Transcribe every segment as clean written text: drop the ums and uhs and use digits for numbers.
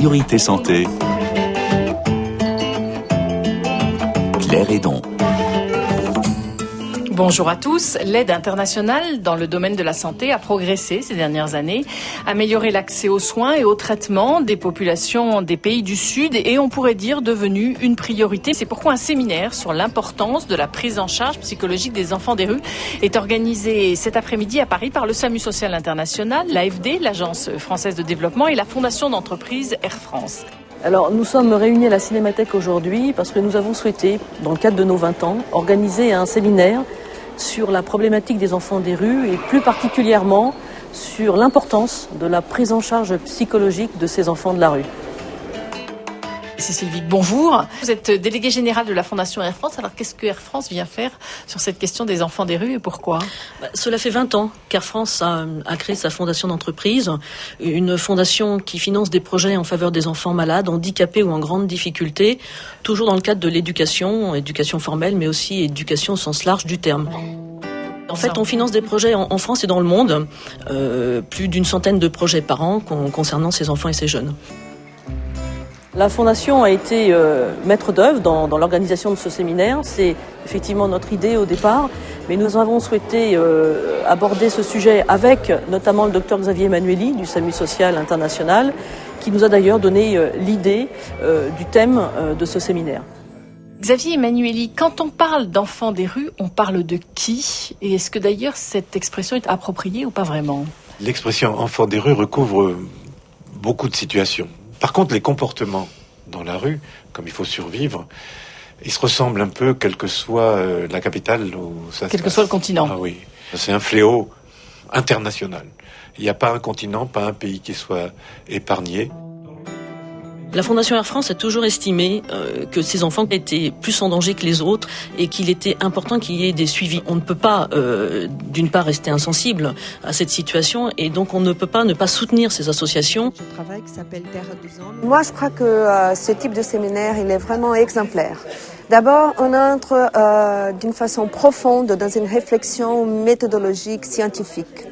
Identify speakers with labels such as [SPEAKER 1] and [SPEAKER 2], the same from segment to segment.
[SPEAKER 1] Priorité Santé. Claire Hédon.
[SPEAKER 2] Bonjour à tous. L'aide internationale dans le domaine de la santé a progressé ces dernières années, amélioré l'accès aux soins et aux traitements des populations des pays du Sud et on pourrait dire devenu une priorité. C'est pourquoi un séminaire sur l'importance de la prise en charge psychologique des enfants des rues est organisé cet après-midi à Paris par le SAMU Social International, l'AFD, l'Agence française de développement et la fondation d'entreprise Air France.
[SPEAKER 3] Alors, nous sommes réunis à la Cinémathèque aujourd'hui parce que nous avons souhaité, dans le cadre de nos 20 ans, organiser un séminaire sur la problématique des enfants des rues et plus particulièrement sur l'importance de la prise en charge psychologique de ces enfants de la rue.
[SPEAKER 2] Cécile Vic, bonjour. Vous êtes déléguée générale de la Fondation Air France. Alors qu'est-ce que Air France vient faire sur cette question des enfants des rues et pourquoi ?
[SPEAKER 3] Cela fait 20 ans qu'Air France a créé sa fondation d'entreprise, une fondation qui finance des projets en faveur des enfants malades, handicapés ou en grande difficulté, toujours dans le cadre de l'éducation formelle mais aussi éducation au sens large du terme. En fait, on finance des projets en France et dans le monde, plus d'une centaine de projets par an concernant ces enfants et ces jeunes. La Fondation a été maître d'œuvre dans l'organisation de ce séminaire. C'est effectivement notre idée au départ, mais nous avons souhaité aborder ce sujet avec notamment le docteur Xavier Emmanuelli du SAMU Social International, qui nous a d'ailleurs donné l'idée du thème de ce séminaire.
[SPEAKER 2] Xavier Emmanuelli, quand on parle d'enfants des rues, on parle de qui ? Et est-ce que d'ailleurs cette expression est appropriée ou pas vraiment ?
[SPEAKER 4] L'expression enfants des rues recouvre beaucoup de situations. Par contre, les comportements dans la rue, comme il faut survivre, ils se ressemblent un peu, quelle que soit la capitale où ça se passe.
[SPEAKER 2] Quel que soit le continent.
[SPEAKER 4] Ah oui, c'est un fléau international. Il n'y a pas un continent, pas un pays qui soit épargné.
[SPEAKER 3] La Fondation Air France a toujours estimé que ces enfants étaient plus en danger que les autres et qu'il était important qu'il y ait des suivis. On ne peut pas, d'une part, rester insensible à cette situation et donc on ne peut pas ne pas soutenir ces associations.
[SPEAKER 5] Je travaille qui s'appelle Terre à 2 ans. Moi, je crois que ce type de séminaire, il est vraiment exemplaire. D'abord, on entre d'une façon profonde dans une réflexion méthodologique, scientifique.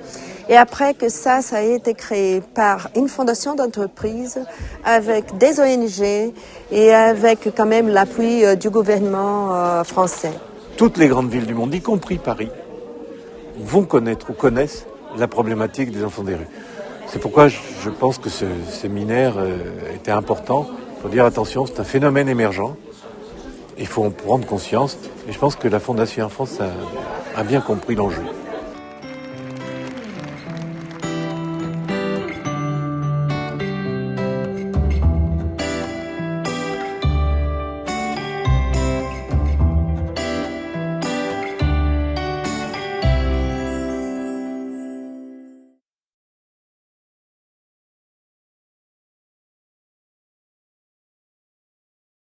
[SPEAKER 5] Et après que ça a été créé par une fondation d'entreprise avec des ONG et avec quand même l'appui du gouvernement français.
[SPEAKER 4] Toutes les grandes villes du monde, y compris Paris, vont connaître ou connaissent la problématique des enfants des rues. C'est pourquoi je pense que ce séminaire était important. Il faut dire attention, c'est un phénomène émergent. Il faut en prendre conscience. Et je pense que la Fondation Air France a bien compris l'enjeu.